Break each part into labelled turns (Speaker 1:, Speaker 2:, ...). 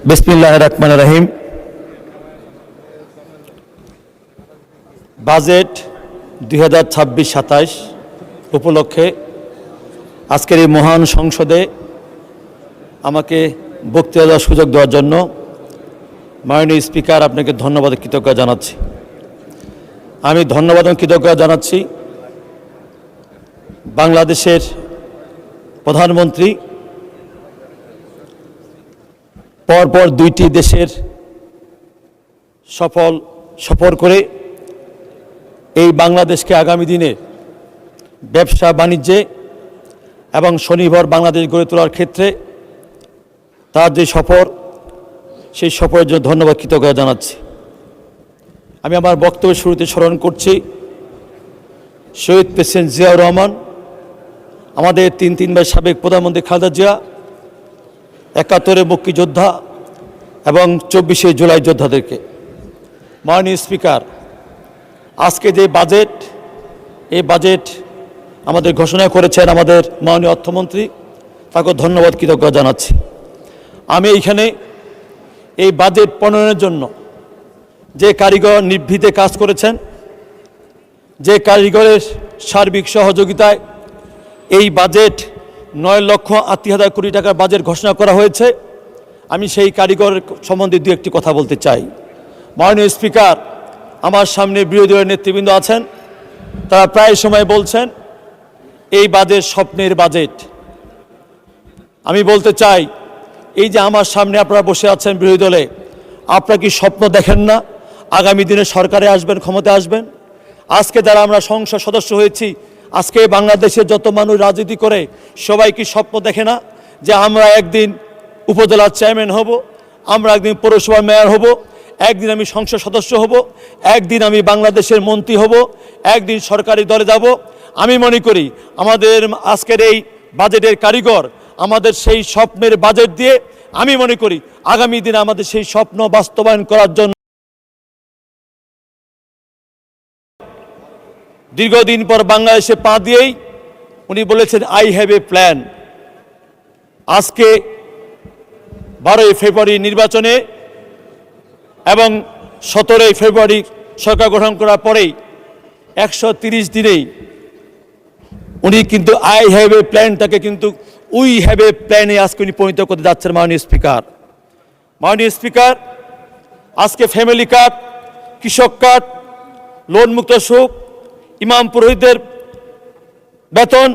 Speaker 1: বিসমিল্লাহির রহমানির রহিম। বাজেট 2026-27 উপলক্ষে আজকের এই মহান সংসদে আমাকে বক্তৃতা দেওয়ার সুযোগ দেওয়ার জন্য মাননীয় স্পিকার, আপনাকে ধন্যবাদ ও কৃতজ্ঞতা জানাচ্ছি। আমি ধন্যবাদ ও কৃতজ্ঞতা জানাচ্ছি বাংলাদেশের প্রধানমন্ত্রী পরপর দুইটি দেশের সফর করে এই বাংলাদেশকে আগামী দিনে ব্যবসা বাণিজ্যে এবং স্বনির্ভর বাংলাদেশ গড়ে তোলার ক্ষেত্রে তার যে সফর, সেই সফরের জন্য ধন্যবাদ কৃতজ্ঞতা জানাচ্ছি। আমি আমার বক্তব্যের শুরুতে স্মরণ করছি শহীদ প্রেসিডেন্ট জিয়াউর রহমান, আমাদের তিনবার সাবেক প্রধানমন্ত্রী খালেদা জিয়া, ৭১ মুক্তিযোদ্ধা এবং ২৪শে জুলাই যোদ্ধাদেরকে। মাননীয় স্পিকার, আজকে যে বাজেট, এই বাজেট আমাদের ঘোষণা করেছেন আমাদের মাননীয় অর্থমন্ত্রী, তাকে ধন্যবাদ কৃতজ্ঞতা জানাচ্ছি। আমি এইখানে এই বাজেট প্রণয়নের জন্য যে কারিগর নির্ভীতে কাজ করেছেন, যে কারিগরের সার্বিক সহযোগিতায় এই বাজেট ৯,৮০,০০০ কোটি টাকার বাজেট ঘোষণা করা হয়েছে, আমি সেই কারিগর সম্বন্ধে দু একটি কথা বলতে চাই। মাননীয় স্পিকার, আমার সামনে বিরোধী দলের নেতৃবৃন্দ আছেন, তারা প্রায় সময় বলছেন এই বাজেট স্বপ্নের বাজেট। আমি বলতে চাই, এই যে আমার সামনে আপনারা বসে আছেন বিরোধী দলে, আপনারা কি স্বপ্ন দেখেন না আগামী দিনে সরকারে আসবেন, ক্ষমতায় আসবেন? আজকে যারা আমরা সংসদ সদস্য হয়েছি, আজকে বাংলাদেশের যত মানুষ রাজনীতি করে, সবাই কি স্বপ্ন দেখে না যে আমরা একদিন উপজেলার চেয়ারম্যান হব, আমরা একদিন পৌরসভার মেয়র হব, একদিন আমি সংসদ সদস্য হব, একদিন আমি বাংলাদেশের মন্ত্রী হব, একদিন সরকারি দলে যাব? আমি মনে করি আমাদের আজকের এই বাজেটের কারিগর আমাদের সেই স্বপ্নের বাজেট দিয়ে আমি মনে করি আগামী দিনে আমাদের সেই স্বপ্ন বাস্তবায়ন করার জন্য দীর্ঘদিন পর বাংলাদেশে পা দিয়েই উনি বলেছেন আই হ্যাভ এ প্ল্যান। আজকে 12ই ফেব্রুয়ারি নির্বাচনে এবং 17ই ফেব্রুয়ারি সরকার গঠন করার পরেই 130 দিনেই উনি কিন্তু আই হ্যাভ এ প্ল্যানটাকে কিন্তু উই হ্যাভ এ প্ল্যানে আজকে উনি পরিণত করতে যাচ্ছেন। মাননীয় স্পিকার, মাননীয় স্পিকার, আজকে ফ্যামিলি কার্ড, কৃষক কার্ড, লোন মুক্ত সুদ, ইমাম পুরোহিতদের বেতন,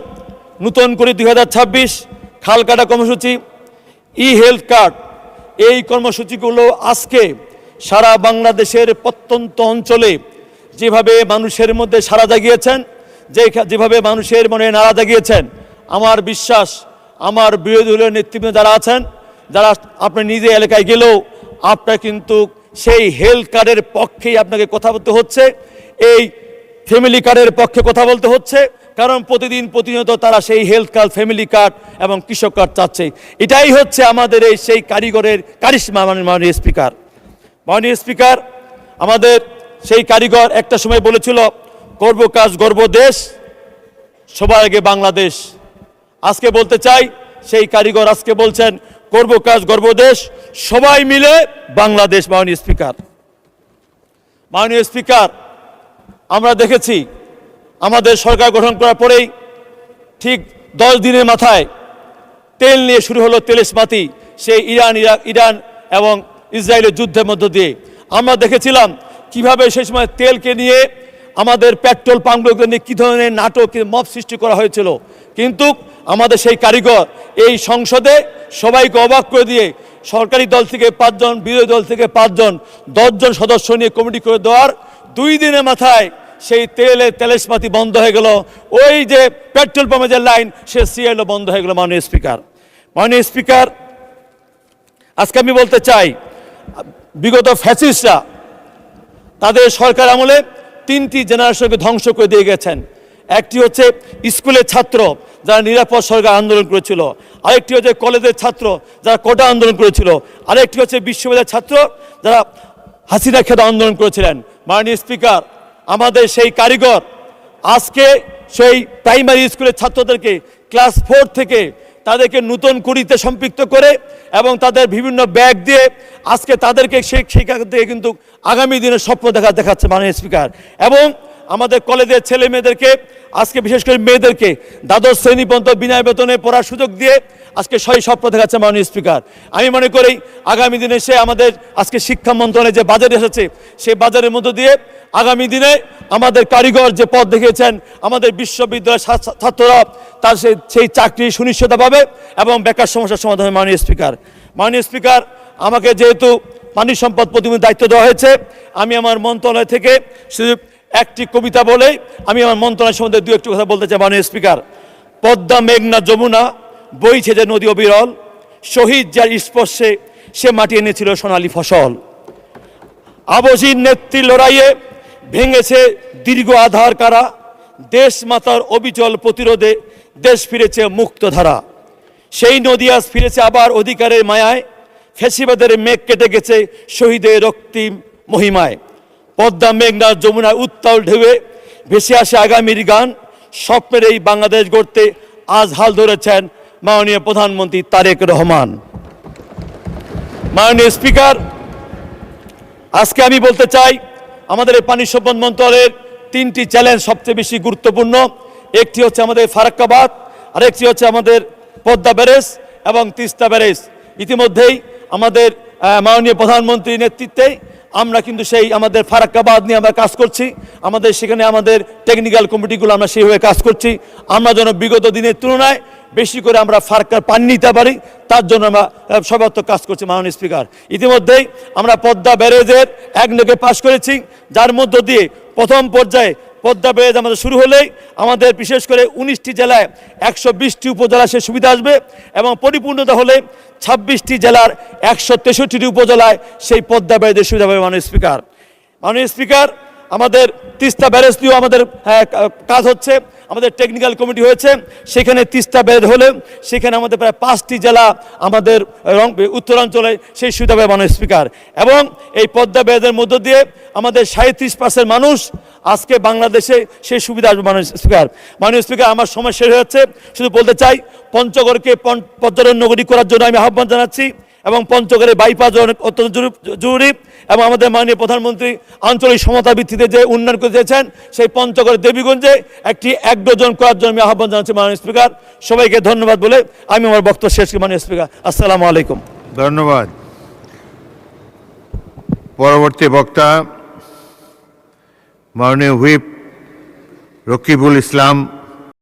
Speaker 1: নতুন করে 2026 খাল কাটা কর্মসূচি, ই হেলথ কার্ড, এই কর্মসূচিগুলো আজকে সারা বাংলাদেশের প্রত্যন্ত অঞ্চলে যেভাবে মানুষের মধ্যে সাড়া জাগিয়েছেন, যেভাবে মানুষের মনে নাড়া জাগিয়েছেন, আমার বিশ্বাস আমার বিরোধী দলের নেতৃবৃন্দ যারা আছেন, যারা আপনি নিজে এলাকায় গেলেও আপনার কিন্তু সেই হেলথ কার্ডের পক্ষেই আপনাকে কথা বলতে হচ্ছে, এই ফ্যামিলি কার্ডের পক্ষে কথা বলতে হচ্ছে, কারণ প্রতিনিয়ত তারা সেই হেলথ কার্ড, ফ্যামিলি কার্ড এবং কৃষক কার্ড চাচ্ছে। এটাই হচ্ছে আমাদের এই সেই কারিগরের কারিশমা। মাননীয় স্পিকার, মাননীয় স্পিকার, আমাদের সেই কারিগর একটা সময় বলেছিল করব কাজ গর্ব দেশ, সবার আগে বাংলাদেশ। আজকে বলতে চাই সেই কারিগর আজকে বলছেন করব কাজ গর্ব দেশ, সবাই মিলে বাংলাদেশ। মাননীয় স্পিকার, মাননীয় স্পিকার, আমরা দেখেছি আমাদের সরকার গঠন করার পরেই ঠিক 10 দিনের মাথায় তেল নিয়ে শুরু হলো তেলেসমাতি, সেই ইরান এবং ইসরায়েলের যুদ্ধের মধ্য দিয়ে আমরা দেখেছিলাম কিভাবে সেই সময় তেলকে নিয়ে আমাদের পেট্রোল পাম্পগুলোকে নিয়ে কী ধরনের নাটক, মব সৃষ্টি করা হয়েছিল। কিন্তু আমাদের সেই কারিগর এই সংসদে সবাইকে অবাক করে দিয়ে সরকারি দল থেকে 5 জন, বিরোধী দল থেকে 5 জন, 10 জন সদস্য নিয়ে কমিটি করে দেওয়ার 2 দিনের মাথায় সেই তেলেসমাতি বন্ধ হয়ে গেল, ওই যে পেট্রোল পাম্পের যে লাইন সে সিএলও বন্ধ হয়ে গেল। মাননীয় স্পিকার, মাননীয় স্পিকার, আজকে আমি বলতে চাই বিগত ফ্যাসিস্টরা তাদের সরকার আমলে 3টি জেনারেশনকে ধ্বংস করে দিয়ে গেছেন। একটি হচ্ছে স্কুলের ছাত্র যারা নিরাপদ সরকার আন্দোলন করেছিল, আরেকটি হচ্ছে কলেজের ছাত্র যারা কোটা আন্দোলন করেছিল, আরেকটি হচ্ছে বিশ্ববিদ্যালয়ের ছাত্র যারা হাসিনা খেদা আন্দোলন করেছিলেন। মাননীয় স্পিকার, আমাদের সেই কারিগর আজকে সেই প্রাইমারি স্কুলের ছাত্রদেরকে ক্লাস 4 থেকে তাদেরকে নূতন কুড়িতে সম্পৃক্ত করে এবং তাদের বিভিন্ন ব্যাগ দিয়ে আজকে তাদেরকে সেখান থেকে কিন্তু আগামী দিনে স্বপ্ন দেখাচ্ছে মাননীয় স্পিকার। এবং আমাদের কলেজের ছেলে মেয়েদেরকে আজকে বিশেষ করে মেয়েদেরকে দ্বাদশ শ্রেণী পর্যন্ত বিনা বেতনে পড়ার সুযোগ দিয়ে আজকে স্বপ্ন দেখাচ্ছে মাননীয় স্পিকার। আমি মনে করি আগামী দিনে সে আমাদের আজকে শিক্ষা মন্ত্রণালয়ে যে বাজার এসেছে সেই বাজারের মধ্য দিয়ে আগামী দিনে আমাদের কারিগর যে পথ দেখিয়েছেন আমাদের বিশ্ববিদ্যালয়ের ছাত্ররা তার সেই চাকরি সুনিশ্চিত পাবে এবং বেকার সমস্যার সমাধান হবে। মাননীয় স্পিকার আমাকে যেহেতু পানি সম্পদ প্রতিমন্ত্রীর দায়িত্ব দেওয়া হয়েছে আমি আমার মন্ত্রণালয় থেকে শুধু একটি কবিতা বলে আমি আমার মন্ত্রণালয় সম্বন্ধে দু একটু কথা বলতে চাই। মাননীয় স্পিকার, পদ্মা মেঘনা যমুনা বইছে যে নদী অবিরল, শহীদ যার স্পর্শে সে মাটি এনেছিল সোনালী ফসল। আবজির নেত্রীর লড়াইয়ে ভেঙেছে দীর্ঘ আধার কারা, দেশ মাতার অবিচল প্রতিরোধে দেশ ফিরেছে মুক্ত ধারা। সেই নদী আজ ফিরেছে আবার অধিকারের মায়ায়, ফেসিবাদের মেঘ কেটে গেছে শহীদের রক্তিম মহিমায়। পদ্মা মেঘনা যমুনায় উত্তাল ঢেউয়ে ভেসে আসে আগামীর গান, স্বপ্নের এই বাংলাদেশ গড়তে আজ হাল ধরেছেন মাননীয় প্রধানমন্ত্রী তারেক রহমান। মাননীয় স্পিকার, আজকে আমি বলতে চাই আমাদের এই পানি সম্পদ মন্ত্রণালয়ের তিনটি চ্যালেঞ্জ সবচেয়ে বেশি গুরুত্বপূর্ণ। একটি হচ্ছে আমাদের ফারাক্কাবাদ, আরেকটি হচ্ছে আমাদের পদ্মা ব্যারেজ এবং তিস্তা ব্যারেজ। ইতিমধ্যেই আমাদের মাননীয় প্রধানমন্ত্রীর নেতৃত্বে আমরা কিন্তু সেই আমাদের ফারাক্কাবাদ নিয়ে আমরা কাজ করছি। আমাদের সেখানে আমাদের টেকনিক্যাল কমিটিগুলো আমরা সেইভাবে কাজ করছি। আমরা যেন বিগত দিনের তুলনায় বেশি করে আমরা ফারাক্কার পানি নিতে পারি তার জন্য আমরা সর্বাত্মক কাজ করছি। মাননীয় স্পিকার, ইতিমধ্যেই আমরা পদ্মা ব্যারেজের এক নৌকে পাশ করেছি, যার মধ্য দিয়ে প্রথম পর্যায়ে পদ্মা ব্যারেজ আমাদের শুরু হলেই আমাদের বিশেষ করে 19টি জেলায় 120টি উপজেলা সে সুবিধা আসবে এবং পরিপূর্ণতা হলে 26টি জেলার 163টি উপজেলায় সেই পদ্মা ব্যারেজের সুবিধা পাবে। মাননীয় স্পিকার, আমাদের তিস্তা ব্যারেজ নিয়েও আমাদের কাজ হচ্ছে, আমাদের টেকনিক্যাল কমিটি হয়েছে। সেখানে তিস্তা ব্যারেজ হলে সেখানে আমাদের প্রায় 5টি জেলা আমাদের উত্তরাঞ্চলে সেই সুবিধা পাবে। মাননীয় স্পিকার, এবং এই পদ্মা ব্যারেজের মধ্য দিয়ে আমাদের 37% মানুষ আজকে বাংলাদেশে সেই সুবিধা আসবে। মাননীয় স্পিকার, আমার সময় শেষ হয়ে যাচ্ছে, শুধু বলতে চাই পঞ্চগড়কে পর্যটন নগরী করার জন্য আমি আহ্বান জানাচ্ছি এবং পঞ্চগড়ে বাইপাস অত্যন্ত জরুরি এবং আমাদের মাননীয় প্রধানমন্ত্রী আঞ্চলিক সমতা ভিত্তিতে যে উন্নয়ন করতে চেয়েছেন সেই পঞ্চগড় দেবীগঞ্জে একটি 1 ডজন করার জন্য আমি আহ্বান জানাচ্ছি। মাননীয় স্পিকার, সবাইকে ধন্যবাদ বলে আমি আমার বক্তব্য শেষ করি। মাননীয় স্পিকার, আসসালামু আলাইকুম।
Speaker 2: ধন্যবাদ। পরবর্তী বক্তা মাননীয় হুইপ রকিবুল ইসলাম